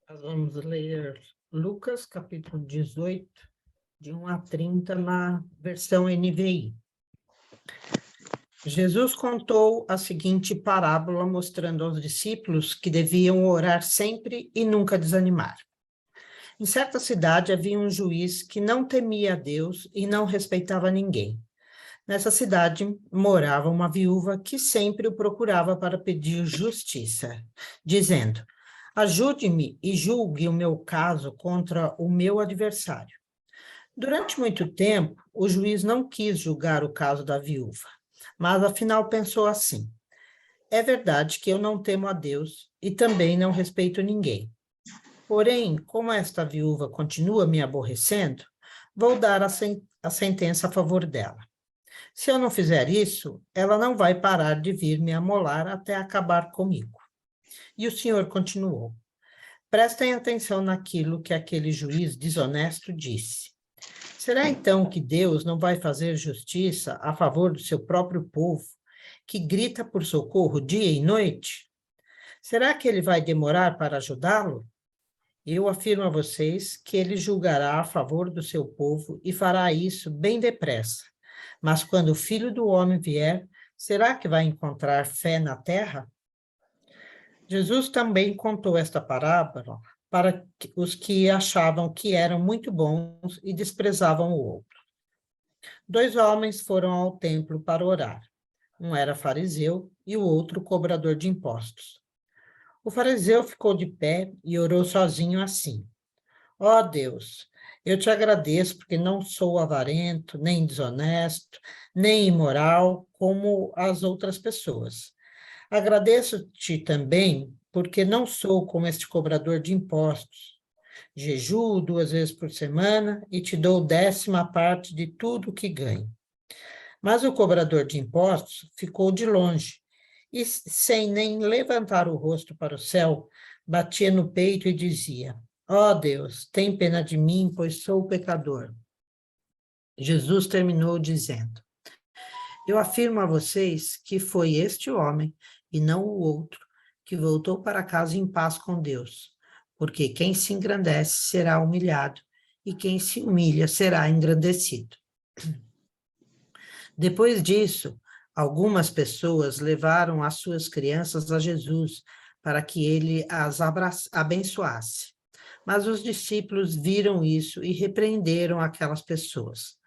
Nós vamos ler Lucas, capítulo 18, de 1 a 30, na versão NVI. Jesus contou a seguinte parábola, mostrando aos discípulos que deviam orar sempre e nunca desanimar. Em certa cidade havia um juiz que não temia a Deus e não respeitava ninguém. Nessa cidade morava uma viúva que sempre o procurava para pedir justiça, dizendo: ajude-me e julgue o meu caso contra o meu adversário. Durante muito tempo, o juiz não quis julgar o caso da viúva, mas afinal pensou assim: é verdade que eu não temo a Deus e também não respeito ninguém. Porém, como esta viúva continua me aborrecendo, vou dar a sentença a favor dela. Se eu não fizer isso, ela não vai parar de vir me amolar até acabar comigo. E o senhor continuou: prestem atenção naquilo que aquele juiz desonesto disse. Será então que Deus não vai fazer justiça a favor do seu próprio povo, que grita por socorro dia e noite? Será que ele vai demorar para ajudá-lo? Eu afirmo a vocês que ele julgará a favor do seu povo e fará isso bem depressa. Mas quando o Filho do Homem vier, será que vai encontrar fé na terra? Jesus também contou esta parábola para os que achavam que eram muito bons e desprezavam o outro. 2 homens foram ao templo para orar. Um era fariseu e o outro cobrador de impostos. O fariseu ficou de pé e orou sozinho assim: ó Deus, eu te agradeço porque não sou avarento, nem desonesto, nem imoral como as outras pessoas. Agradeço-te também porque não sou como este cobrador de impostos. Jejuo 2 vezes por semana e te dou 10ª parte de tudo o que ganho. Mas o cobrador de impostos ficou de longe e, sem nem levantar o rosto para o céu, batia no peito e dizia: ó Deus, tem pena de mim, pois sou pecador. Jesus terminou dizendo: eu afirmo a vocês que foi este homem, e não o outro, que voltou para casa em paz com Deus. Porque quem se engrandece será humilhado, e quem se humilha será engrandecido. Depois disso, algumas pessoas levaram as suas crianças a Jesus para que ele as abençoasse. Mas os discípulos viram isso e repreenderam aquelas pessoas.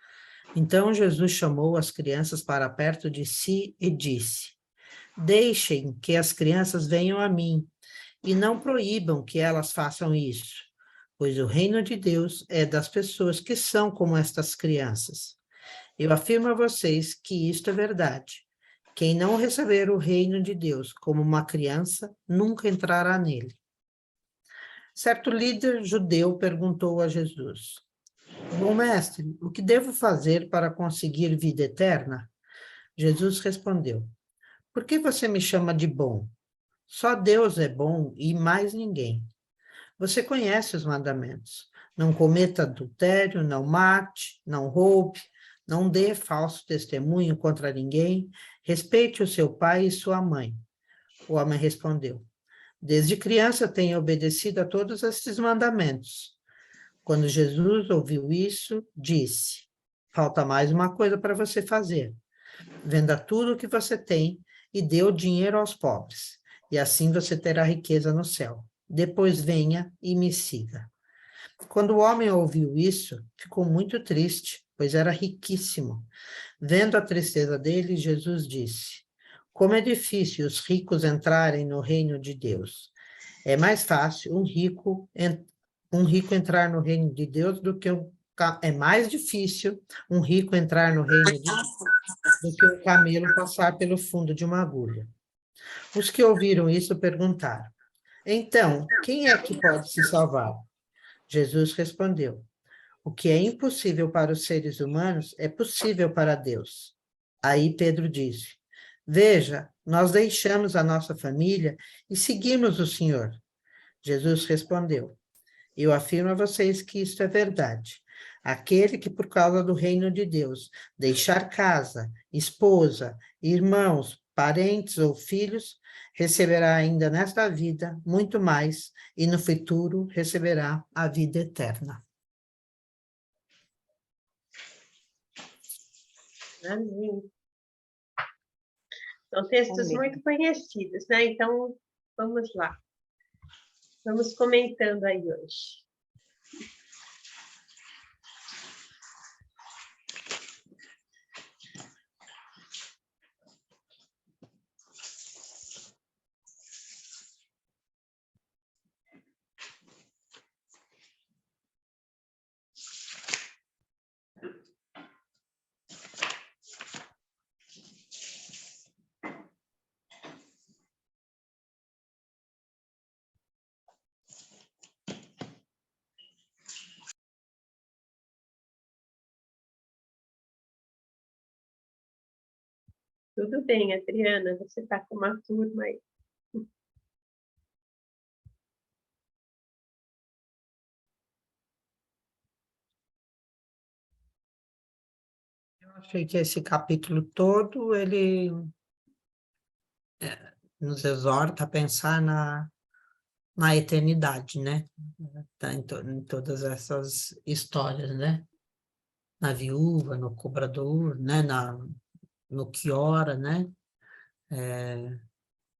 Então Jesus chamou as crianças para perto de si e disse: deixem que as crianças venham a mim e não proíbam que elas façam isso, pois o reino de Deus é das pessoas que são como estas crianças. Eu afirmo a vocês que isto é verdade. Quem não receber o reino de Deus como uma criança, nunca entrará nele. Certo líder judeu perguntou a Jesus: bom mestre, o que devo fazer para conseguir vida eterna? Jesus respondeu: por que você me chama de bom? Só Deus é bom e mais ninguém. Você conhece os mandamentos: não cometa adultério, não mate, não roube, não dê falso testemunho contra ninguém, respeite o seu pai e sua mãe. O homem respondeu: desde criança tenho obedecido a todos estes mandamentos. Quando Jesus ouviu isso, disse: falta mais uma coisa para você fazer. Venda tudo o que você tem e dê o dinheiro aos pobres, e assim você terá riqueza no céu. Depois venha e me siga. Quando o homem ouviu isso, ficou muito triste, pois era riquíssimo. Vendo a tristeza dele, Jesus disse: como é difícil os ricos entrarem no reino de Deus. É mais fácil um rico entrar no reino de Deus do que é mais difícil um rico entrar no reino de Deus do que o camelo passar pelo fundo de uma agulha. Os que ouviram isso perguntaram: então, quem é que pode se salvar? Jesus respondeu: o que é impossível para os seres humanos é possível para Deus. Aí Pedro disse: veja, nós deixamos a nossa família e seguimos o Senhor. Jesus respondeu: eu afirmo a vocês que isto é verdade. Aquele que, por causa do reino de Deus, deixar casa, esposa, irmãos, parentes ou filhos, receberá ainda nesta vida muito mais, e no futuro receberá a vida eterna. Amém. São textos Amém. muito conhecidos, né? Então, vamos lá. Vamos comentando aí hoje. Tudo bem, Adriana, você está com uma turma aí. Eu achei que esse capítulo todo, ele nos exorta a pensar na eternidade, né? Tá em todas essas histórias, né? Na viúva, no cobrador, né? No que ora, né?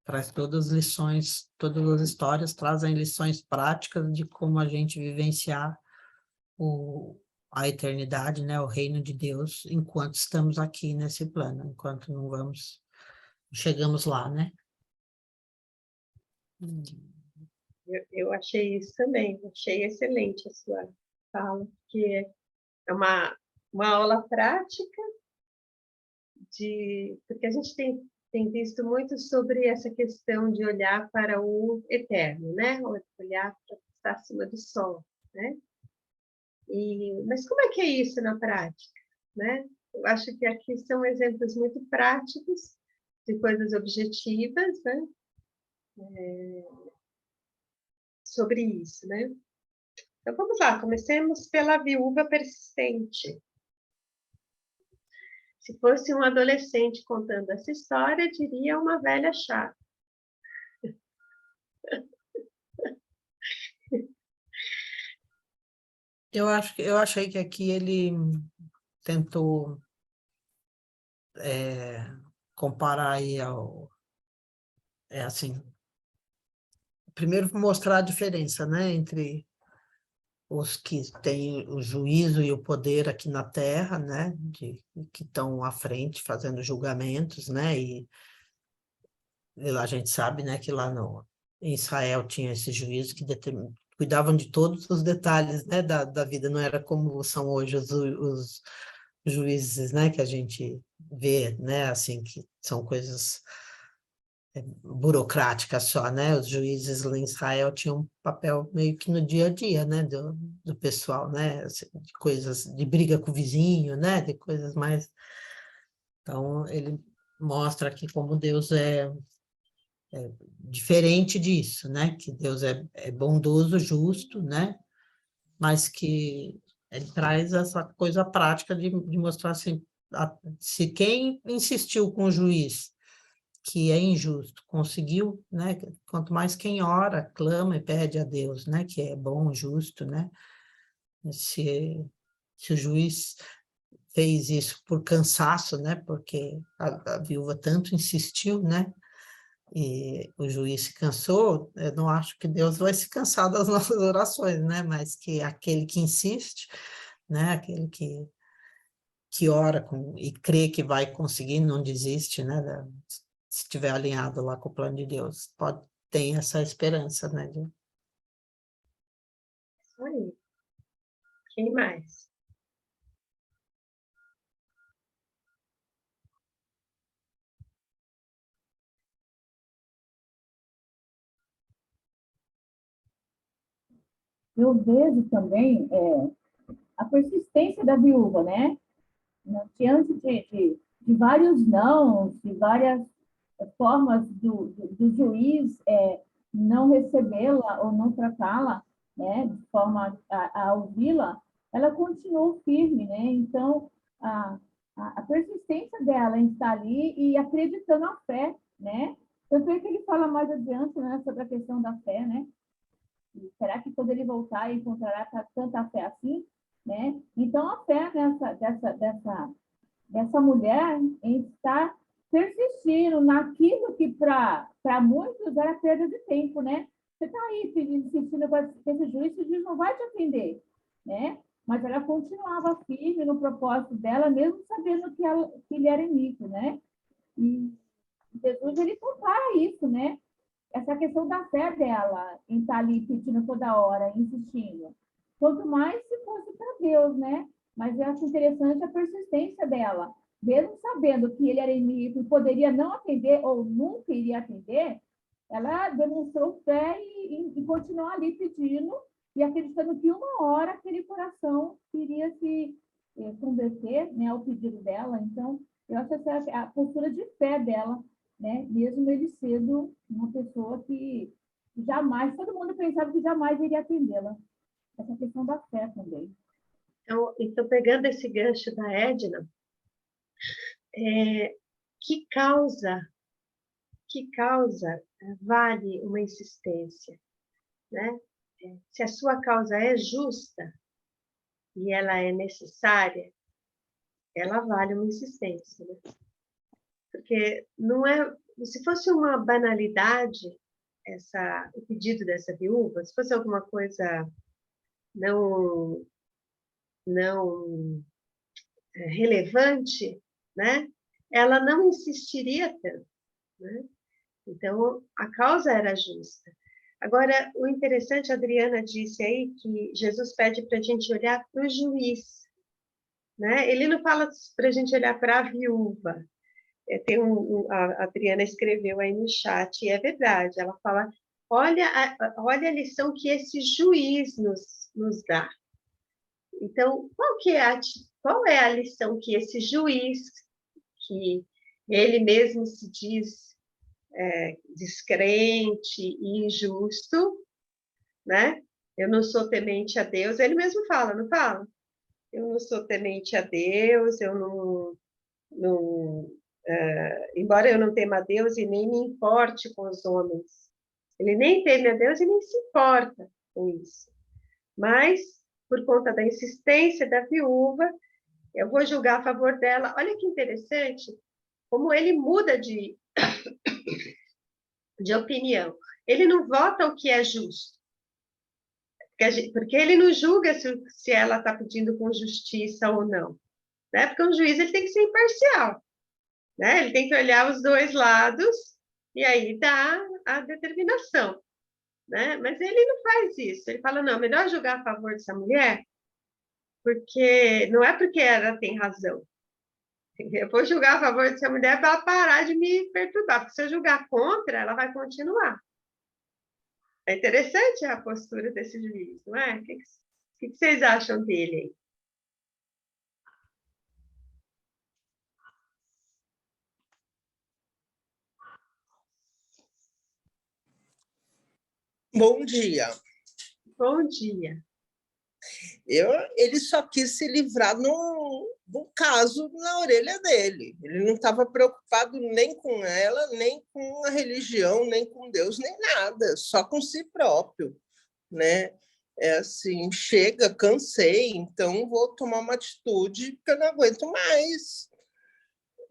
Traz todas as lições, todas as histórias trazem lições práticas de como a gente vivenciar a eternidade, né? O reino de Deus, enquanto estamos aqui nesse plano, enquanto chegamos lá, né? Eu achei isso também, achei excelente a sua fala, porque é uma aula prática porque a gente tem visto muito sobre essa questão de olhar para o eterno, né? Olhar para o que está acima do sol, né? Mas como é que é isso na prática, né? Eu acho que aqui são exemplos muito práticos de coisas objetivas, né? Sobre isso, né? Então vamos lá, comecemos pela viúva persistente. Se fosse um adolescente contando essa história, diria uma velha chata. Eu achei que aqui ele tentou comparar aí assim, primeiro mostrar a diferença, né, entre os que têm o juízo e o poder aqui na Terra, né, que estão à frente fazendo julgamentos, né, e lá a gente sabe, né, que lá em Israel tinha esses juízes que cuidavam de todos os detalhes, né, da vida, não era como são hoje os juízes, né, que a gente vê, né, assim, que são coisas burocráticas só, né, os juízes lá em Israel tinham um papel meio que no dia a dia, né, do pessoal, né, assim, de coisas, de briga com o vizinho, né, de coisas mais... Então, ele mostra aqui como Deus é diferente disso, né, que Deus é bondoso, justo, né, mas que ele traz essa coisa prática de mostrar assim, se quem insistiu com o juiz que é injusto, conseguiu, né? Quanto mais quem ora, clama e pede a Deus, né? Que é bom, justo, né? Se o juiz fez isso por cansaço, né? Porque a viúva tanto insistiu, né? E o juiz se cansou, eu não acho que Deus vai se cansar das nossas orações, né? Mas que aquele que insiste, né? Aquele que ora e crê que vai conseguir, não desiste, né? Se estiver alinhado lá com o plano de Deus, ter essa esperança, né? Isso aí. Quem mais? Eu vejo também a persistência da viúva, né? Diante de vários nãos, de várias formas do juiz não recebê-la ou não tratá-la, né, de forma a ouvi-la, ela continuou firme, né? Então, a persistência dela em estar ali e acreditando na fé, né? Tanto é que ele fala mais adiante, né, sobre a questão da fé, né? E será que quando ele voltar, ele encontrará tanta fé assim, né? Então, a fé dessa mulher em estar persistindo naquilo que para muitos era perda de tempo, né? Você está aí insistindo com esse juiz não vai te atender, né? Mas ela continuava firme no propósito dela, mesmo sabendo que ele era iníquo, né? E Jesus, ele compara isso, né? Essa questão da fé dela em estar ali pedindo toda hora, insistindo. Quanto mais se fosse para Deus, né? Mas eu acho interessante a persistência dela. Mesmo sabendo que ele era inimigo e poderia não atender ou nunca iria atender, ela demonstrou fé e continuou ali pedindo e acreditando que uma hora aquele coração iria se converter, né, ao pedido dela. Então, eu acho essa a postura de fé dela, né? Mesmo ele sendo uma pessoa que jamais, todo mundo pensava que jamais iria atendê-la. Essa questão da fé também. Então pegando esse gancho da Edna, que causa vale uma insistência, né? Se a sua causa é justa e ela é necessária, ela vale uma insistência, né? Porque não é, se fosse uma banalidade o pedido dessa viúva, se fosse alguma coisa não relevante, né? Ela não insistiria tanto, né? Então a causa era justa. Agora, o interessante, a Adriana disse aí que Jesus pede para a gente olhar para o juiz, né? Ele não fala para a gente olhar para a viúva. A Adriana escreveu aí no chat, e é verdade, ela fala, olha a lição que esse juiz nos dá. Então, qual é a lição que esse juiz, que ele mesmo se diz descrente e injusto, né? Eu não sou temente a Deus, ele mesmo fala, não fala? Eu não sou temente a Deus, eu não embora eu não tema a Deus e nem me importe com os homens. Ele nem teme a Deus e nem se importa com isso. Mas, por conta da insistência da viúva, eu vou julgar a favor dela. Olha que interessante, como ele muda de opinião. Ele não vota o que é justo. Porque ele não julga se ela está pedindo com justiça ou não. Né? Porque um juiz ele tem que ser imparcial. Né? Ele tem que olhar os dois lados e aí dá a determinação. Né? Mas ele não faz isso. Ele fala, não, melhor julgar a favor dessa mulher, porque não é porque ela tem razão. Eu vou julgar a favor dessa mulher para ela parar de me perturbar, porque se eu julgar contra, ela vai continuar. É interessante a postura desse juiz, não é? O que vocês acham dele aí? Bom dia. Bom dia. Ele só quis se livrar do caso na orelha dele. Ele não estava preocupado nem com ela, nem com a religião, nem com Deus, nem nada, só com si próprio, né? É assim, chega, cansei, então vou tomar uma atitude porque eu não aguento mais.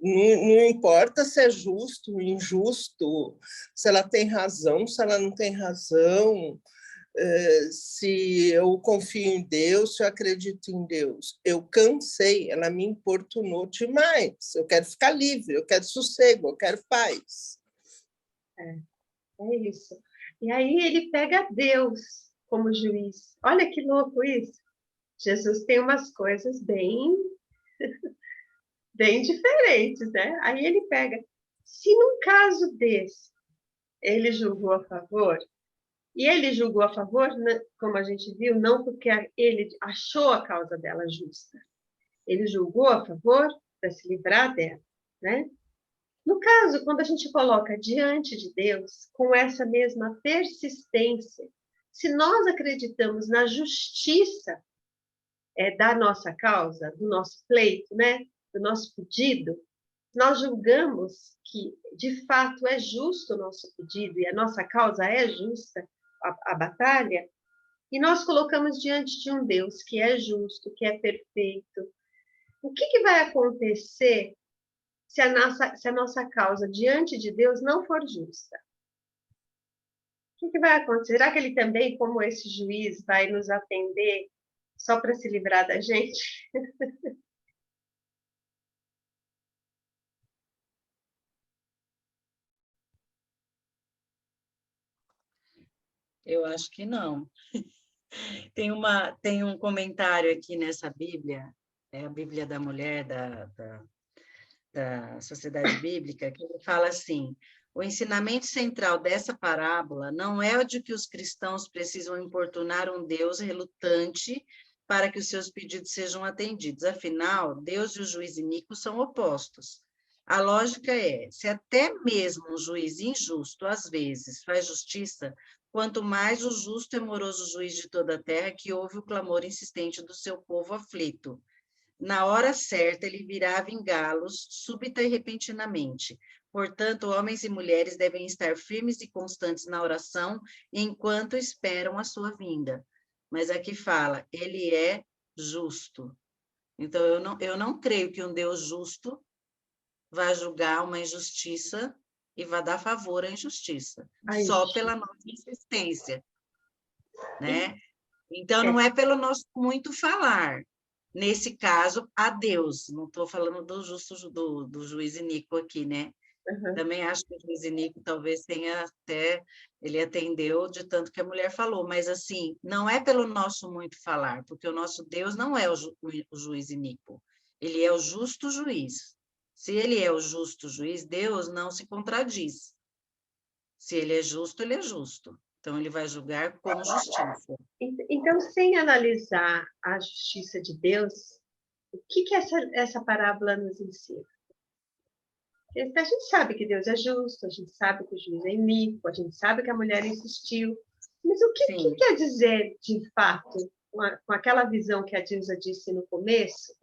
Não importa se é justo, injusto, se ela tem razão, se ela não tem razão, se eu confio em Deus, se eu acredito em Deus. Eu cansei, ela me importunou demais. Eu quero ficar livre, eu quero sossego, eu quero paz. É isso. E aí ele pega Deus como juiz. Olha que louco isso. Jesus tem umas coisas bem diferentes, né? Aí ele pega. Se num caso desse ele julgou a favor, e ele julgou a favor, como a gente viu, não porque ele achou a causa dela justa. Ele julgou a favor para se livrar dela, né? No caso, quando a gente coloca diante de Deus, com essa mesma persistência, se nós acreditamos na justiça da nossa causa, do nosso pleito, né? do nosso pedido, nós julgamos que, de fato, é justo o nosso pedido e a nossa causa é justa, a batalha, e nós colocamos diante de um Deus que é justo, que é perfeito. O que vai acontecer se a nossa causa diante de Deus não for justa? O que vai acontecer? Será que ele também, como esse juiz, vai nos atender só para se livrar da gente? Eu acho que não. Tem um comentário aqui nessa Bíblia, é a Bíblia da Mulher da Sociedade Bíblica, que ele fala assim: o ensinamento central dessa parábola não é o de que os cristãos precisam importunar um Deus relutante para que os seus pedidos sejam atendidos. Afinal, Deus e o juiz iníquo são opostos. A lógica é, se até mesmo um juiz injusto, às vezes, faz justiça, quanto mais o justo e amoroso juiz de toda a terra que ouve o clamor insistente do seu povo aflito. Na hora certa, ele virá vingá-los, súbita e repentinamente. Portanto, homens e mulheres devem estar firmes e constantes na oração enquanto esperam a sua vinda. Mas aqui fala, ele é justo. Então, eu não creio que um Deus justo vai julgar uma injustiça e vai dar favor à injustiça, só pela nossa insistência, né? Então, não é pelo nosso muito falar, nesse caso, a Deus, não estou falando do justo, do juiz iníquo aqui, né? Uhum. Também acho que o juiz iníquo talvez tenha até, ele atendeu de tanto que a mulher falou, mas assim, não é pelo nosso muito falar, porque o nosso Deus não é o juiz iníquo, ele é o justo juiz. Se ele é o justo juiz, Deus não se contradiz. Se ele é justo, ele é justo. Então, ele vai julgar com justiça. Então, sem analisar a justiça de Deus, o que essa parábola nos ensina? A gente sabe que Deus é justo, a gente sabe que o juiz é iníquo, a gente sabe que a mulher insistiu, mas o que quer dizer, de fato, com aquela visão que a Dilsa disse no começo,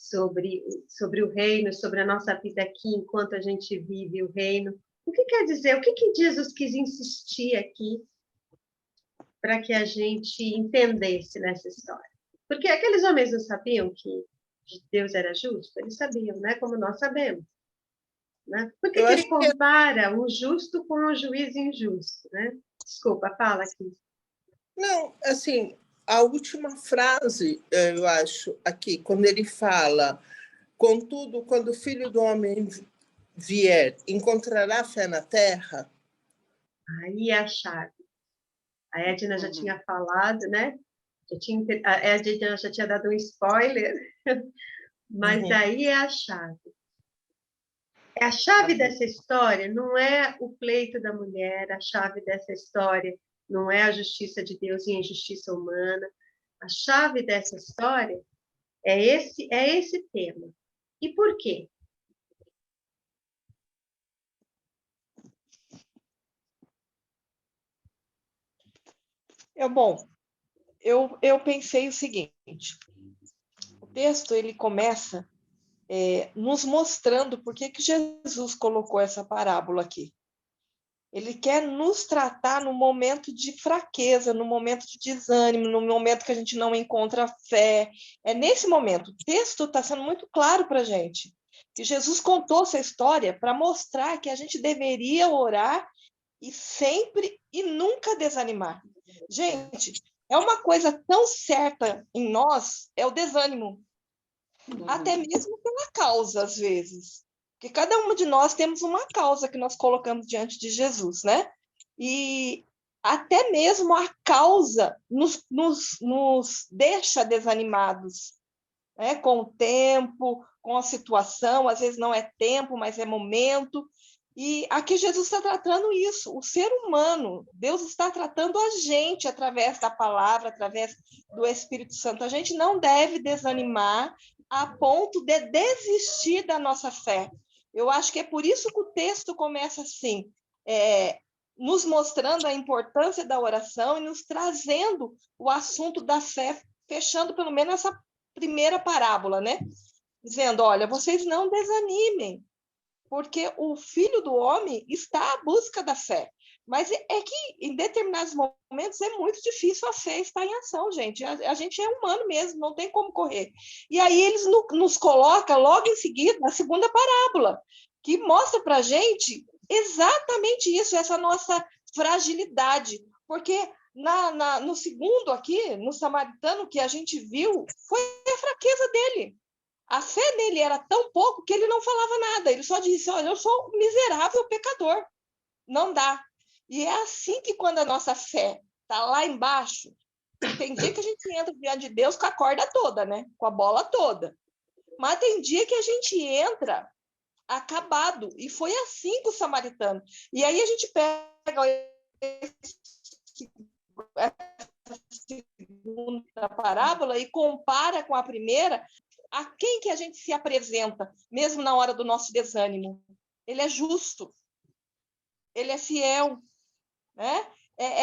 sobre o reino, sobre a nossa vida aqui, enquanto a gente vive o reino? O que quer dizer? O que Jesus quis insistir aqui para que a gente entendesse nessa história? Porque aqueles homens não sabiam que Deus era justo? Eles sabiam, né? Como nós sabemos. Né? Por que ele compara o justo com o juiz injusto? Né? Desculpa, fala aqui. Não, assim, a última frase, eu acho, aqui, quando ele fala, contudo, quando o Filho do Homem vier, encontrará fé na terra? Aí é a chave. A Edna já tinha falado, né? A Edna já tinha dado um spoiler, mas aí é a chave. A chave dessa história não é o pleito da mulher, a chave dessa história não é a justiça de Deus e a injustiça humana. A chave dessa história é esse tema. E por quê? Bom, eu pensei o seguinte, o texto ele começa nos mostrando por que Jesus colocou essa parábola aqui. Ele quer nos tratar no momento de fraqueza, no momento de desânimo, no momento que a gente não encontra fé. É nesse momento. O texto está sendo muito claro para a gente. E Jesus contou essa história para mostrar que a gente deveria orar e sempre e nunca desanimar. Gente, é uma coisa tão certa em nós, é o desânimo. Até mesmo pela causa, às vezes. Porque cada uma de nós temos uma causa que nós colocamos diante de Jesus, né? E até mesmo a causa nos deixa desanimados, né? Com o tempo, com a situação, às vezes não é tempo, mas é momento. E aqui Jesus está tratando isso, o ser humano. Deus está tratando a gente através da palavra, através do Espírito Santo. A gente não deve desanimar a ponto de desistir da nossa fé. Eu acho que é por isso que o texto começa assim, nos mostrando a importância da oração e nos trazendo o assunto da fé, fechando pelo menos essa primeira parábola, né? dizendo, olha, vocês não desanimem, porque o Filho do Homem está à busca da fé. Mas é que, em determinados momentos, é muito difícil a fé estar em ação, gente. A gente é humano mesmo, não tem como correr. E aí eles nos colocam logo em seguida na segunda parábola, que mostra para a gente exatamente isso, essa nossa fragilidade. Porque no segundo aqui, no samaritano, que a gente viu, foi a fraqueza dele. A fé nele era tão pouco que ele não falava nada. Ele só disse, olha, eu sou um miserável pecador. Não dá. E é assim que quando a nossa fé está lá embaixo, tem dia que a gente entra diante de Deus com a corda toda, né? Com a bola toda. Mas tem dia que a gente entra acabado. E foi assim com o samaritano. E aí a gente pega essa segunda parábola e compara com a primeira. A quem que a gente se apresenta, mesmo na hora do nosso desânimo? Ele é justo, ele é fiel, né?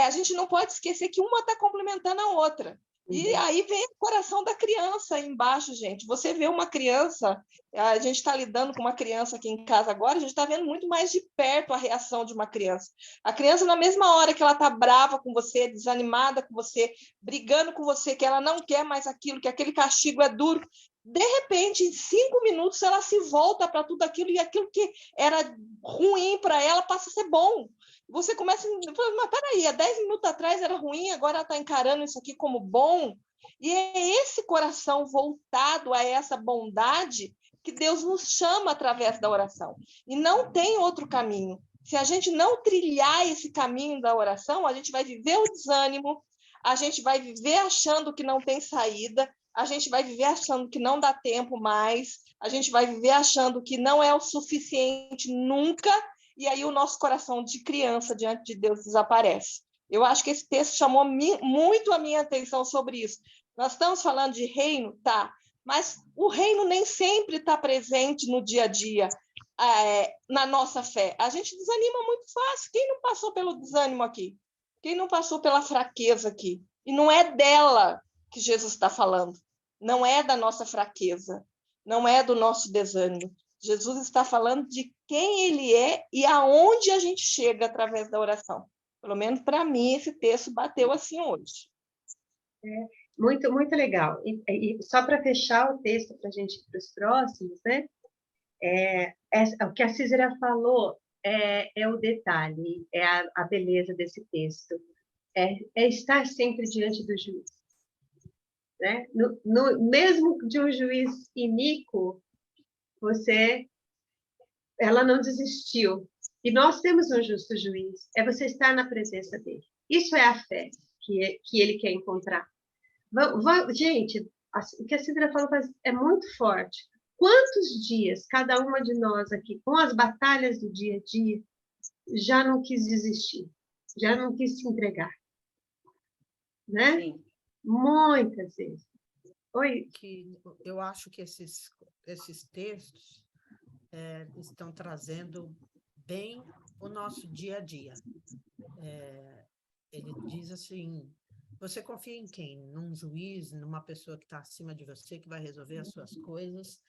A gente não pode esquecer que uma está complementando a outra. E aí vem o coração da criança aí embaixo, gente. Você vê uma criança, a gente está lidando com uma criança aqui em casa agora, a gente está vendo muito mais de perto a reação de uma criança. A criança, na mesma hora que ela está brava com você, desanimada com você, brigando com você, que ela não quer mais aquilo, que aquele castigo é duro, de repente, em 5 minutos, ela se volta para tudo aquilo e aquilo que era ruim para ela passa a ser bom. Você começa a falar, mas peraí, há 10 minutos atrás era ruim, agora ela está encarando isso aqui como bom. E é esse coração voltado a essa bondade que Deus nos chama através da oração. E não tem outro caminho. Se a gente não trilhar esse caminho da oração, a gente vai viver o desânimo, a gente vai viver achando que não tem saída, a gente vai viver achando que não dá tempo mais, a gente vai viver achando que não é o suficiente nunca, e aí o nosso coração de criança diante de Deus desaparece. Eu acho que esse texto chamou muito a minha atenção sobre isso. Nós estamos falando de reino, tá, mas o reino nem sempre está presente no dia a dia, na nossa fé. A gente desanima muito fácil. Quem não passou pelo desânimo aqui? Quem não passou pela fraqueza aqui? E não é dela que Jesus está falando. Não é da nossa fraqueza. Não é do nosso desânimo. Jesus está falando de quem ele é e aonde a gente chega através da oração. Pelo menos para mim, esse texto bateu assim hoje. Muito, muito legal. E só para fechar o texto, para a gente ir para os próximos, né? O que a Cícera falou é o detalhe, é a beleza desse texto. É estar sempre diante do juiz. Né? Mesmo de um juiz iníquo, ela não desistiu. E nós temos um justo juiz. É você estar na presença dele. Isso é a fé que ele quer encontrar. Gente, o que a Cícera falou é muito forte. Quantos dias cada uma de nós aqui, com as batalhas do dia a dia, já não quis desistir, já não quis se entregar, né? Sim. Muitas vezes. Oi? Eu acho que esses textos estão trazendo bem o nosso dia a dia. Ele diz assim, você confia em quem? Num juiz, numa pessoa que está acima de você, que vai resolver as suas coisas?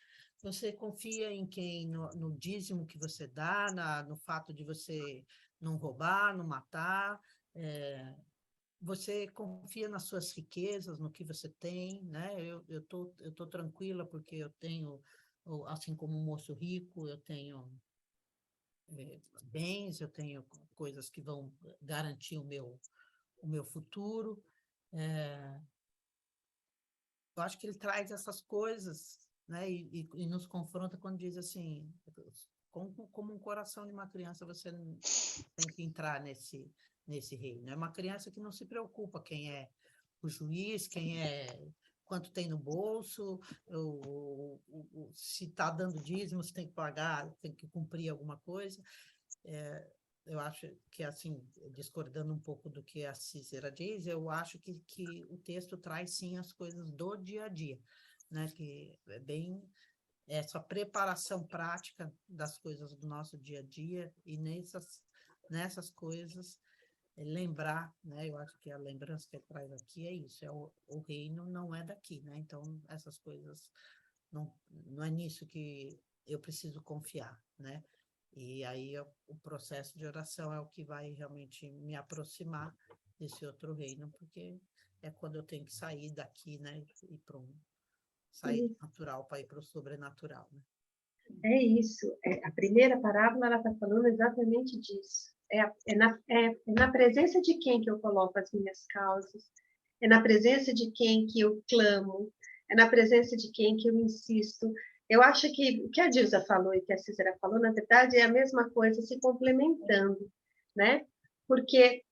Você confia em quem? No dízimo que você dá, no fato de você não roubar, não matar? Você confia nas suas riquezas, no que você tem, né? Eu tô tranquila porque eu tenho, assim como um moço rico, eu tenho bens, eu tenho coisas que vão garantir o meu futuro. Eu acho que ele traz essas coisas, né? E nos confronta quando diz assim, como um coração de uma criança, você tem que entrar nesse reino. É uma criança que não se preocupa quem é o juiz, quanto tem no bolso, se está dando dízimo, se tem que pagar, tem que cumprir alguma coisa. Eu acho que, assim, discordando um pouco do que a Cícera diz, eu acho que o texto traz, sim, as coisas do dia a dia, né? Que é bem essa preparação prática das coisas do nosso dia a dia, e nessas coisas lembrar, né? Eu acho que a lembrança que ele traz aqui é isso, o reino não é daqui, né? Então, essas coisas não é nisso que eu preciso confiar, né? E aí o processo de oração é o que vai realmente me aproximar desse outro reino, porque é quando eu tenho que sair daqui, né? E sair do natural para ir para o sobrenatural, né? É isso. A primeira parábola ela está falando exatamente disso. É na presença de quem que eu coloco as minhas causas, é na presença de quem que eu clamo, é na presença de quem que eu insisto. Eu acho que o que a Dilsa falou e que a Cícera falou, na verdade, é a mesma coisa, se complementando, né? Porque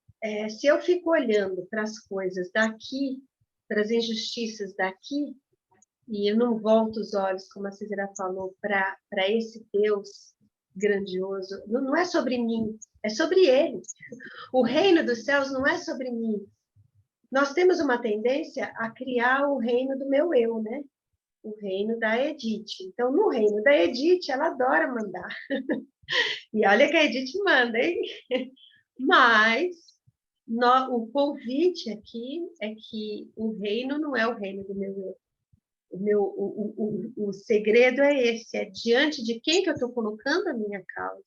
se eu fico olhando para as coisas daqui, para as injustiças daqui, e eu não volto os olhos, como a Cícera falou, para esse Deus grandioso, não é sobre mim, é sobre Ele. O reino dos céus não é sobre mim. Nós temos uma tendência a criar o reino do meu eu, né? O reino da Edith. Então, no reino da Edith, ela adora mandar. E olha que a Edith manda, hein? Mas o convite aqui é que o reino não é o reino do meu eu. O segredo é esse, é diante de quem que eu estou colocando a minha causa.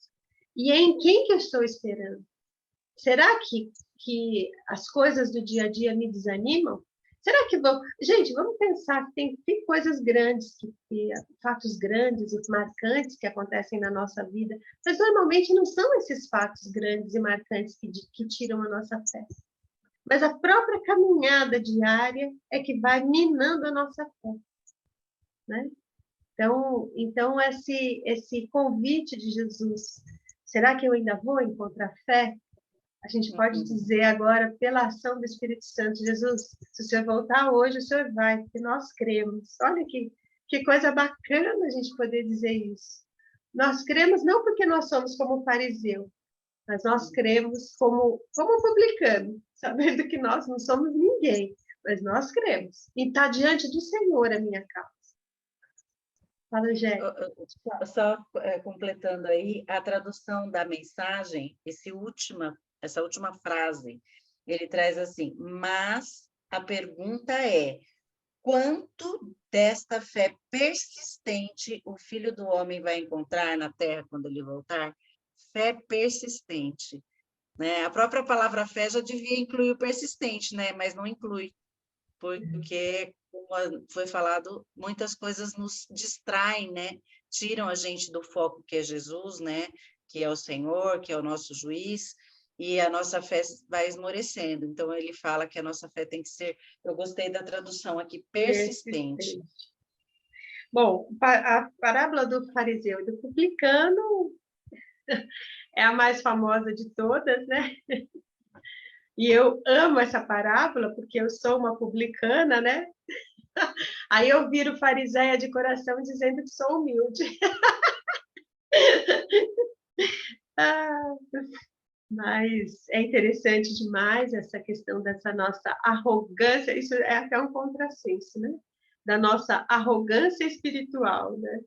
E é em quem que eu estou esperando. Será que as coisas do dia a dia me desanimam? Será que vão... Gente, vamos pensar que tem coisas grandes, fatos grandes e marcantes que acontecem na nossa vida, mas normalmente não são esses fatos grandes e marcantes que tiram a nossa fé. Mas a própria caminhada diária é que vai minando a nossa fé. Né? Então esse convite de Jesus, será que eu ainda vou encontrar fé? A gente pode dizer agora, pela ação do Espírito Santo, Jesus, se o Senhor voltar hoje, o Senhor vai, porque nós cremos. Olha que coisa bacana a gente poder dizer isso. Nós cremos não porque nós somos como fariseu, mas nós cremos como publicano, sabendo que nós não somos ninguém, mas nós cremos. E está diante do Senhor a minha causa. Fala, Jé. Só completando aí, a tradução da mensagem, essa última frase, ele traz assim, mas a pergunta é, quanto desta fé persistente o Filho do Homem vai encontrar na Terra quando ele voltar? Fé persistente. Né? A própria palavra fé já devia incluir o persistente, né? Mas não inclui, porque, como foi falado, muitas coisas nos distraem, né? Tiram a gente do foco que é Jesus, né? Que é o Senhor, que é o nosso juiz, e a nossa fé vai esmorecendo. Então, ele fala que a nossa fé tem que ser, eu gostei da tradução aqui, persistente. Bom, a parábola do fariseu e do publicano é a mais famosa de todas, né? E eu amo essa parábola porque eu sou uma publicana, né? Aí eu viro fariseia de coração dizendo que sou humilde. Mas é interessante demais essa questão dessa nossa arrogância, isso é até um contrassenso, né? Da nossa arrogância espiritual, né?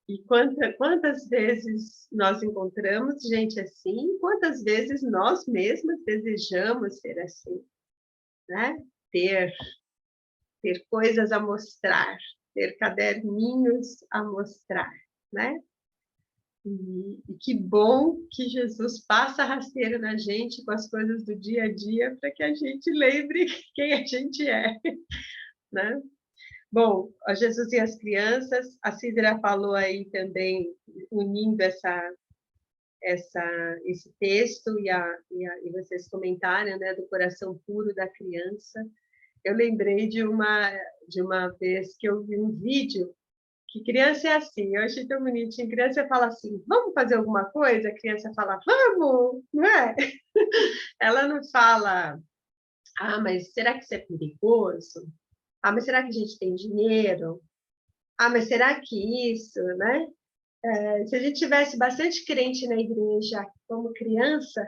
E quantas vezes nós encontramos gente assim, quantas vezes nós mesmas desejamos ser assim, né? Ter coisas a mostrar, ter caderninhos a mostrar, né? E que bom que Jesus passa rasteira na gente com as coisas do dia a dia para que a gente lembre quem a gente é, né? Bom, a Jesus e as crianças, a Cícera falou aí também, unindo esse texto e vocês comentaram, né, do coração puro da criança. Eu lembrei de uma vez que eu vi um vídeo que criança é assim, eu achei tão bonitinho. Criança fala assim, vamos fazer alguma coisa? A criança fala, vamos, não é? Ela não fala, mas será que isso é perigoso? Mas será que a gente tem dinheiro? Mas será que isso, né? Se a gente tivesse bastante crente na igreja como criança,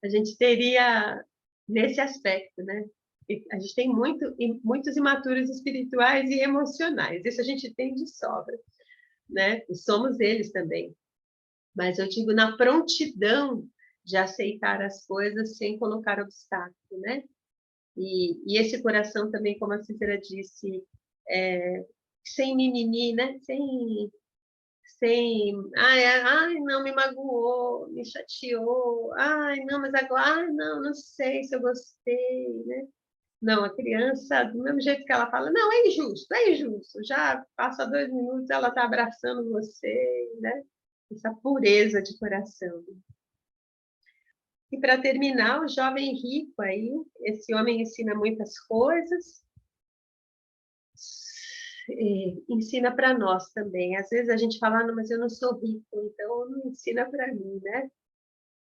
a gente teria nesse aspecto, né? A gente tem muitos imaturos espirituais e emocionais, isso a gente tem de sobra, né? E somos eles também. Mas eu digo na prontidão de aceitar as coisas sem colocar obstáculo, né? E esse coração também, como a Cícera disse, sem mimimi, né? Ai, não, me magoou, me chateou, ai, não, mas agora, ai, não sei se eu gostei, né? Não, a criança, do mesmo jeito que ela fala, não, é injusto, já passa 2 minutos, ela está abraçando você, né? Essa pureza de coração. E para terminar, o jovem rico aí, esse homem ensina muitas coisas, ensina para nós também. Às vezes a gente fala, não, mas eu não sou rico, então não ensina para mim, né?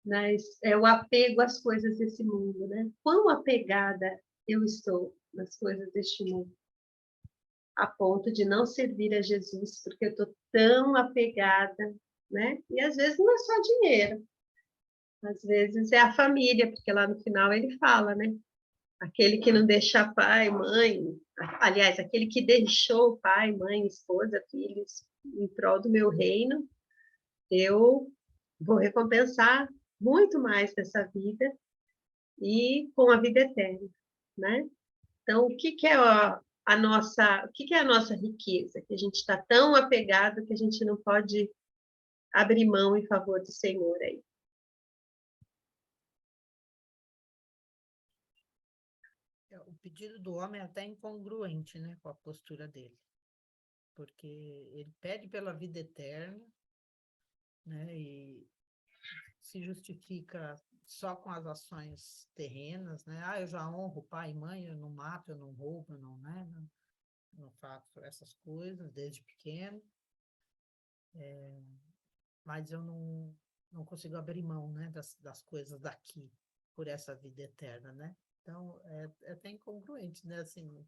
Mas é o apego às coisas desse mundo, né? Quão apegada eu estou nas coisas deste mundo, a ponto de não servir a Jesus, porque eu estou tão apegada, né? E às vezes não é só dinheiro, às vezes é a família, porque lá no final ele fala, né? Aquele que não deixa pai, mãe, aliás, aquele que deixou pai, mãe, esposa, filhos, em prol do meu reino, eu vou recompensar muito mais nessa vida e com a vida eterna, né? Então, o que é a nossa riqueza? Que a gente está tão apegado que a gente não pode abrir mão em favor do Senhor aí. O pedido do homem é até incongruente, né, com a postura dele, porque ele pede pela vida eterna, né, e se justifica só com as ações terrenas, né? Eu já honro pai e mãe, eu não mato, eu não roubo, eu não, né, não faço essas coisas desde pequeno, mas eu não consigo abrir mão, né, das coisas daqui por essa vida eterna, né? Então, é até incongruente, né, assim,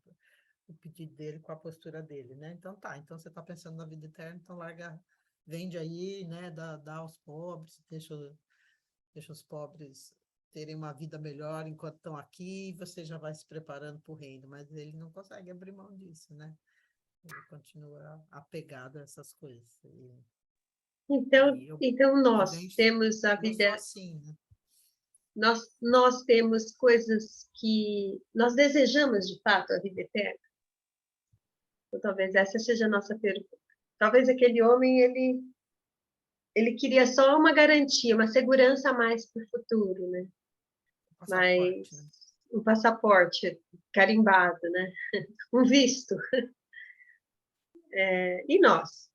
o pedido dele com a postura dele, né? Então então você está pensando na vida eterna, então vende aí, né, dá aos pobres, deixa os pobres terem uma vida melhor enquanto estão aqui, e você já vai se preparando para o reino, mas ele não consegue abrir mão disso, né? Ele continua apegado a essas coisas. Então nós temos a vida... Eu sou assim, né? Nós temos coisas que nós desejamos de fato a vida eterna. Então, talvez essa seja a nossa pergunta. Talvez aquele homem ele queria só uma garantia, uma segurança a mais para o futuro, né? Passaporte, né? Um passaporte carimbado, né? Um visto. E nós?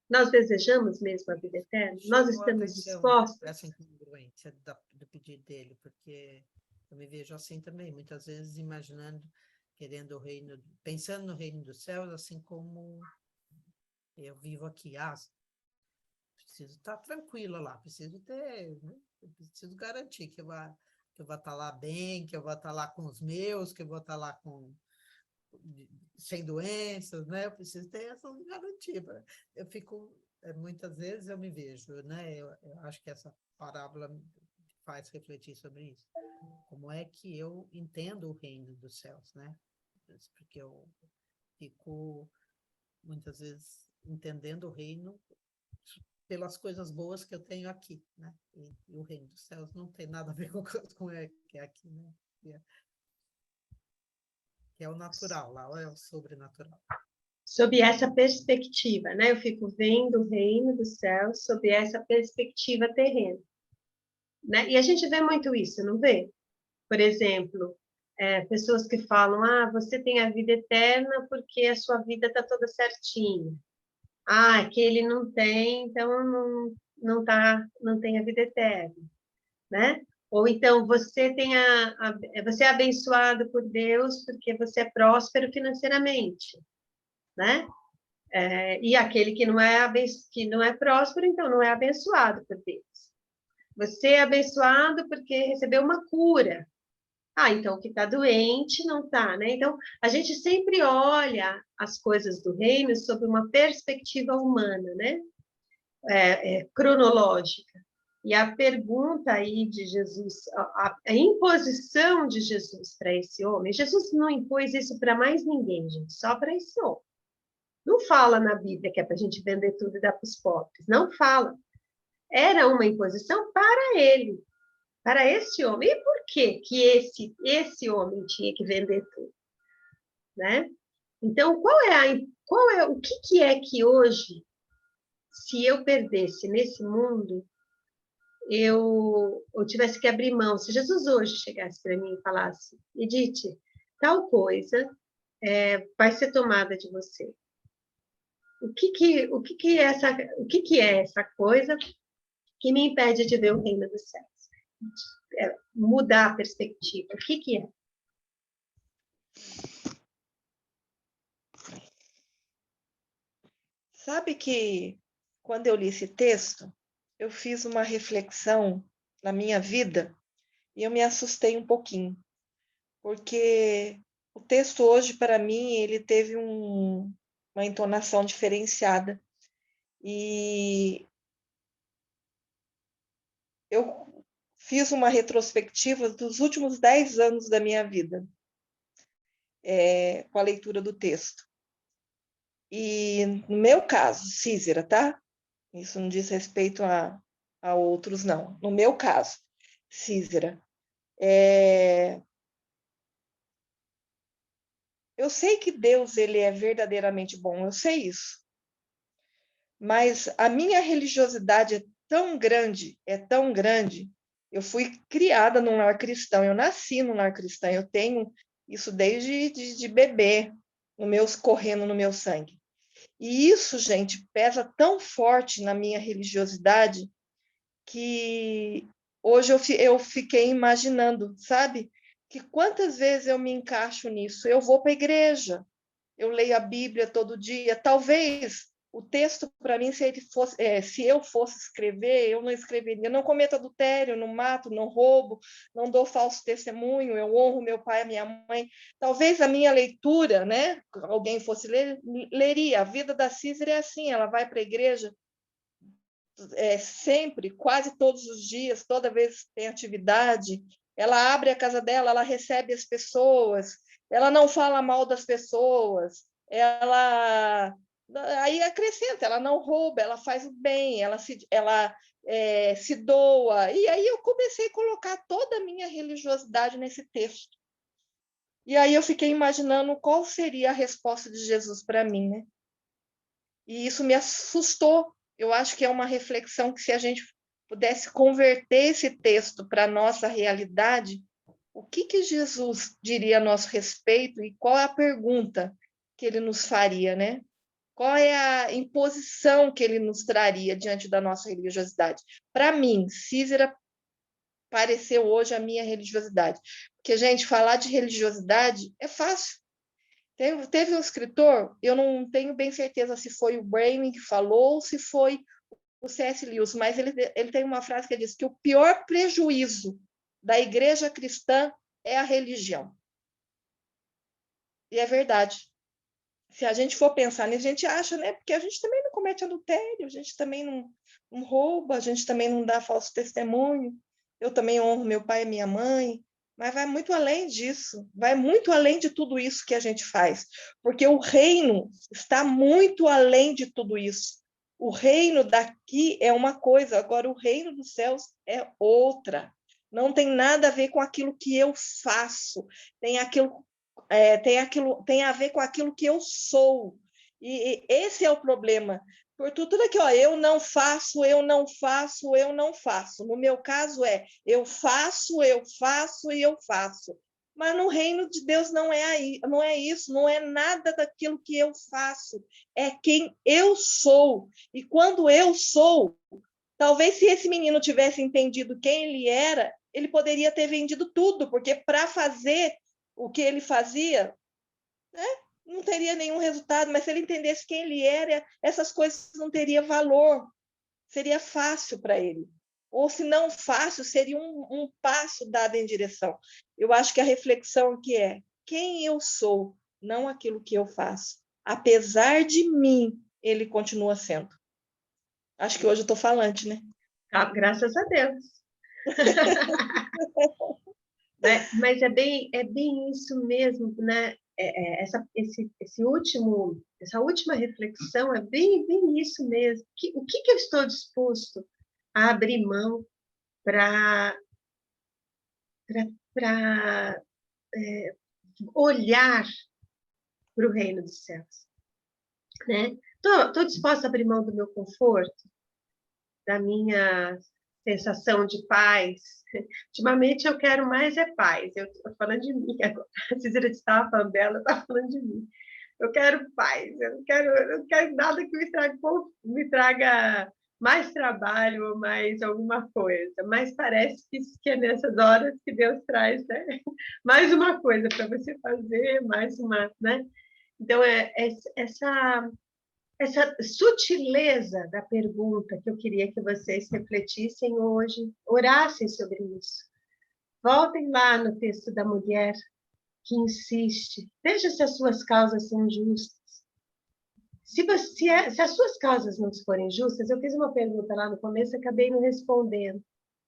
Nós desejamos mesmo a vida eterna? Nós estamos dispostos? Essa incongruência do pedido dele, porque eu me vejo assim também, muitas vezes imaginando, querendo o reino, pensando no reino dos céus, assim como eu vivo aqui. Preciso estar tranquila lá, preciso ter, né? Preciso garantir que eu vou estar lá bem, que eu vou estar lá com os meus, que eu vou estar lá sem doenças, né? Eu preciso ter essa garantia. Eu fico, muitas vezes eu me vejo, né? Eu acho que essa parábola faz refletir sobre isso. Como é que eu entendo o reino dos céus, né? Porque eu fico, muitas vezes, entendendo o reino pelas coisas boas que eu tenho aqui, né? E o reino dos céus não tem nada a ver com o que é aqui, né? Que é o natural, lá é o sobrenatural. Sob essa perspectiva, né? Eu fico vendo o reino dos céus sob essa perspectiva terrena, né? E a gente vê muito isso, não vê? Por exemplo, pessoas que falam, você tem a vida eterna porque a sua vida está toda certinha. Aquele não tem, então não tem a vida eterna, né? Ou então você você é abençoado por Deus porque você é próspero financeiramente, né? E aquele que não é próspero, então não é abençoado por Deus. Você é abençoado porque recebeu uma cura. Então o que está doente não está, né? Então a gente sempre olha as coisas do reino sob uma perspectiva humana, né? Cronológica. E a pergunta aí de Jesus, a imposição de Jesus para esse homem, Jesus não impôs isso para mais ninguém, gente, só para esse homem. Não fala na Bíblia que é para a gente vender tudo e dar para os pobres, não fala. Era uma imposição para ele, para esse homem. E por que esse homem tinha que vender tudo? Né? Então, o que é que hoje, se eu perdesse nesse mundo, eu tivesse que abrir mão? Se Jesus hoje chegasse para mim e falasse, Edith, tal coisa vai ser tomada de você. O que é essa coisa que me impede de ver o reino dos céus? Mudar a perspectiva. O que é? Sabe que quando eu li esse texto, eu fiz uma reflexão na minha vida e eu me assustei um pouquinho, porque o texto hoje, para mim, ele teve uma entonação diferenciada. E eu fiz uma retrospectiva dos últimos 10 anos da minha vida, com a leitura do texto. E no meu caso, Císera, tá? Isso não diz respeito a outros, não. No meu caso, Císera, eu sei que Deus ele é verdadeiramente bom, eu sei isso. Mas a minha religiosidade é tão grande. Eu fui criada num lar cristão, eu nasci num lar cristão, eu tenho isso desde de bebê, correndo no meu sangue. E isso, gente, pesa tão forte na minha religiosidade que hoje eu fiquei imaginando, sabe? Que quantas vezes eu me encaixo nisso? Eu vou para a igreja, eu leio a Bíblia todo dia. Talvez o texto, para mim, se eu fosse escrever, eu não escreveria. Eu não cometo adultério, não mato, não roubo, não dou falso testemunho, eu honro meu pai e minha mãe. Talvez a minha leitura, né? Alguém fosse ler, leria. A vida da Cícera é assim, ela vai para a igreja sempre, quase todos os dias, toda vez que tem atividade, ela abre a casa dela, ela recebe as pessoas, ela não fala mal das pessoas, ela aí acrescenta, ela não rouba, ela faz o bem, se doa. E aí eu comecei a colocar toda a minha religiosidade nesse texto. E aí eu fiquei imaginando qual seria a resposta de Jesus para mim, né? E isso me assustou. Eu acho que é uma reflexão que, se a gente pudesse converter esse texto para a nossa realidade, o que Jesus diria a nosso respeito e qual é a pergunta que ele nos faria, né? Qual é a imposição que ele nos traria diante da nossa religiosidade? Para mim, Císera pareceu hoje a minha religiosidade. Porque, gente, falar de religiosidade é fácil. Teve um escritor, eu não tenho bem certeza se foi o Brayman que falou ou se foi o C.S. Lewis, mas ele tem uma frase que diz que o pior prejuízo da igreja cristã é a religião. E é verdade. Se a gente for pensar nisso, a gente acha, né? Porque a gente também não comete adultério, a gente também não rouba, a gente também não dá falso testemunho. Eu também honro meu pai e minha mãe. Mas vai muito além disso, vai muito além de tudo isso que a gente faz, porque o reino está muito além de tudo isso. O reino daqui é uma coisa, agora o reino dos céus é outra. Não tem nada a ver com aquilo que eu faço, tem a ver com aquilo que eu sou. E esse é o problema. Por tudo aqui, ó, eu não faço, eu não faço, eu não faço. No meu caso eu faço e eu faço. Mas no reino de Deus não é aí, não é isso, não é nada daquilo que eu faço, é quem eu sou. E quando eu sou, talvez se esse menino tivesse entendido quem ele era, ele poderia ter vendido tudo, porque para fazer o que ele fazia, né, não teria nenhum resultado, mas se ele entendesse quem ele era, essas coisas não teriam valor, seria fácil para ele. Ou se não fácil, seria um passo dado em direção. Eu acho que a reflexão aqui é quem eu sou, não aquilo que eu faço. Apesar de mim, ele continua sendo. Acho que hoje eu estou falante, né? Graças a Deus. Mas é bem isso mesmo, né? Essa última reflexão é bem isso mesmo. O que eu estou disposto a abrir mão para olhar para o reino dos céus, né? Tô disposta a abrir mão do meu conforto, da minha sensação de paz. Ultimamente eu quero mais é paz. Eu estou falando de mim agora. A Cícera estava falando dela, eu estava falando de mim. Eu quero paz, eu não quero nada que me traga mais trabalho ou mais alguma coisa. Mas parece que é nessas horas que Deus traz, né? Mais uma coisa para você fazer, mais uma, né? Então, essa sutileza da pergunta que eu queria que vocês refletissem hoje, orassem sobre isso. Voltem lá no texto da mulher que insiste. Veja se as suas causas são justas. Se as suas causas não forem justas, eu fiz uma pergunta lá no começo e acabei não respondendo.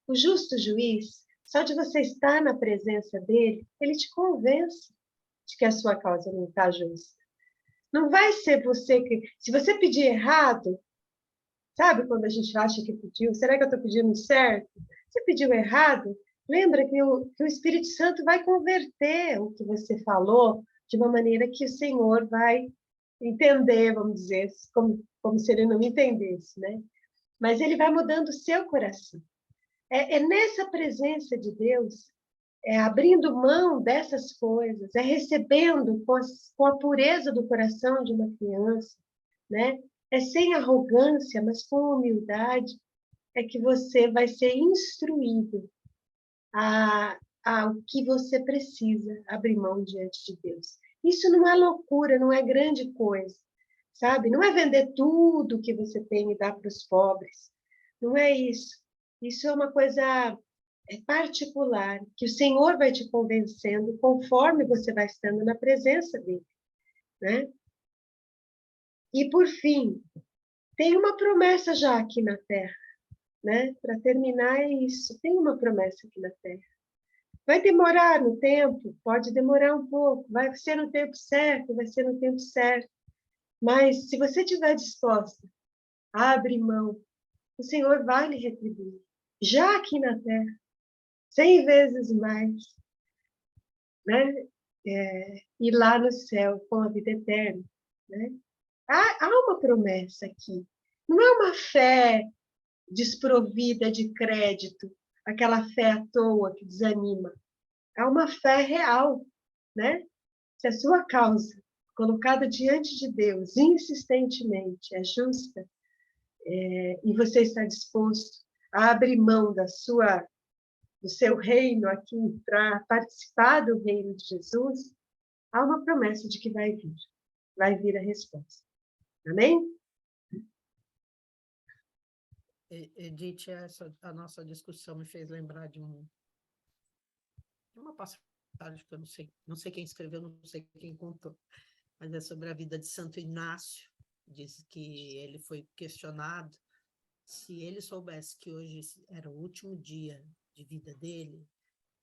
O justo juiz, só de você estar na presença dele, ele te convence de que a sua causa não está justa. Não vai ser você que... Se você pedir errado, sabe quando a gente acha que pediu? Será que eu estou pedindo certo? Você pediu errado? Lembra que o Espírito Santo vai converter o que você falou de uma maneira que o Senhor vai entender, vamos dizer, como se ele não entendesse, né? Mas ele vai mudando o seu coração. É nessa presença de Deus, abrindo mão dessas coisas, recebendo com a pureza do coração de uma criança, né? Sem arrogância, mas com humildade, é que você vai ser instruído ao que você precisa abrir mão diante de Deus. Isso não é loucura, não é grande coisa, sabe? Não é vender tudo que você tem e dar para os pobres. Não é isso. Isso é uma coisa particular, que o Senhor vai te convencendo conforme você vai estando na presença dele, né? E, por fim, tem uma promessa já aqui na Terra, né? Para terminar, é isso. Tem uma promessa aqui na Terra. Vai demorar no tempo? Pode demorar um pouco. Vai ser no tempo certo? Vai ser no tempo certo. Mas, se você estiver disposta a abrir mão, o Senhor vai lhe retribuir. Já aqui na Terra, 100 vezes mais, né? E lá no céu, com a vida eterna, né? Há uma promessa aqui. Não é uma fé desprovida de crédito, aquela fé à toa que desanima. É uma fé real, né? Se a sua causa, colocada diante de Deus insistentemente, é justa, e você está disposto a abrir mão do seu reino aqui para participar do reino de Jesus, há uma promessa de que vai vir a resposta. Amém? Edith, a nossa discussão me fez lembrar de uma passagem que eu não sei quem escreveu, não sei quem contou, mas é sobre a vida de Santo Inácio. Diz que ele foi questionado se ele soubesse que hoje era o último dia de vida dele,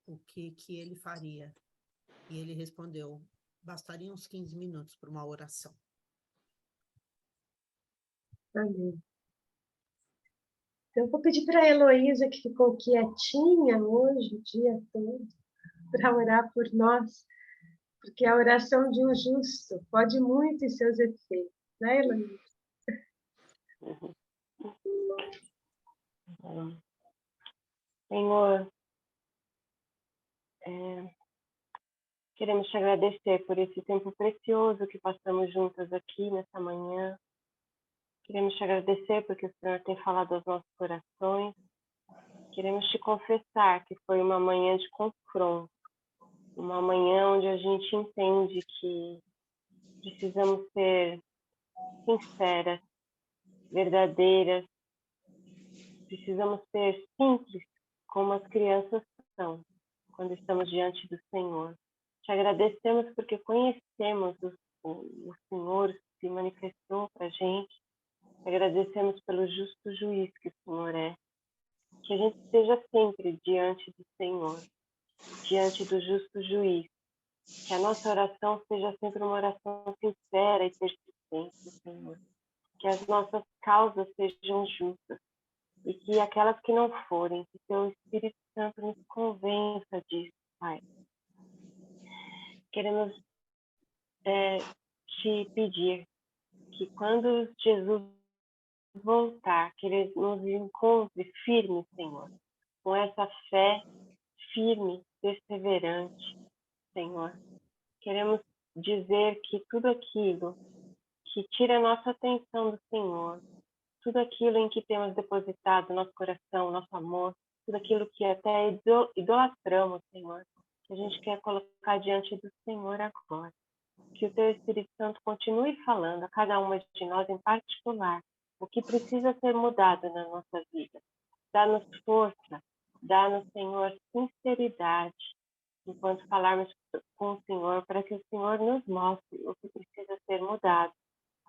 o que ele faria? E ele respondeu: bastariam uns 15 minutos para uma oração. Amém. Então, eu vou pedir para a Heloísa, que ficou quietinha hoje, o dia todo, para orar por nós, porque a oração de um justo pode muito em seus efeitos, né, Heloísa? Senhor, queremos te agradecer por esse tempo precioso que passamos juntas aqui nessa manhã. Queremos te agradecer porque o Senhor tem falado aos nossos corações. Queremos te confessar que foi uma manhã de confronto, uma manhã onde a gente entende que precisamos ser sinceras, verdadeiras, precisamos ser simples, como as crianças são, quando estamos diante do Senhor. Te agradecemos porque conhecemos o Senhor que se manifestou para a gente. Te agradecemos pelo justo juiz que o Senhor é. Que a gente esteja sempre diante do Senhor, diante do justo juiz. Que a nossa oração seja sempre uma oração sincera e persistente, Senhor. Que as nossas causas sejam justas. E que aquelas que não forem, que teu Espírito Santo nos convença disso, Pai. Queremos te pedir que quando Jesus voltar, que Ele nos encontre firmes, Senhor, com essa fé firme, perseverante, Senhor. Queremos dizer que tudo aquilo que tira a nossa atenção do Senhor, tudo aquilo em que temos depositado nosso coração, nosso amor, tudo aquilo que até idolatramos, Senhor, que a gente quer colocar diante do Senhor agora. Que o Teu Espírito Santo continue falando a cada uma de nós em particular o que precisa ser mudado na nossa vida. Dá-nos força, dá-nos, Senhor, sinceridade, enquanto falarmos com o Senhor, para que o Senhor nos mostre o que precisa ser mudado.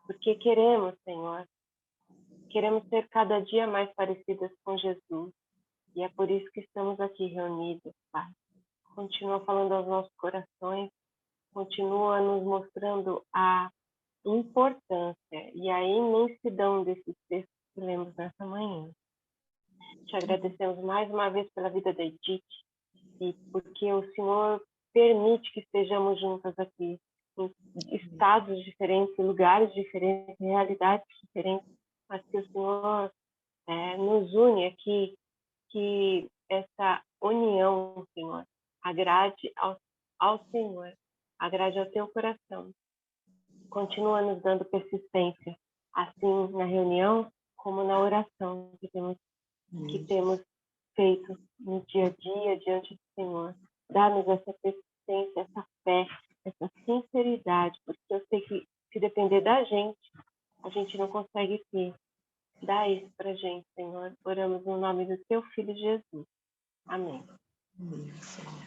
Porque queremos, Senhor, queremos ser cada dia mais parecidas com Jesus. E é por isso que estamos aqui reunidos, Pai. Continua falando aos nossos corações, continua nos mostrando a importância e a imensidão desses textos que lemos nessa manhã. Te agradecemos mais uma vez pela vida da Edith e porque o Senhor permite que estejamos juntas aqui, em estados diferentes, lugares diferentes, realidades diferentes, mas que o Senhor nos une aqui, que essa união, Senhor, agrade ao Senhor, agrade ao Teu coração. Continua nos dando persistência, assim na reunião como na oração que temos feito no dia a dia diante do Senhor. Dá-nos essa persistência, essa fé, essa sinceridade, porque eu sei que se depender da gente, a gente não consegue ter. Dá isso para a gente, Senhor. Oramos no nome do Teu Filho Jesus. Amém. Amém, Senhor.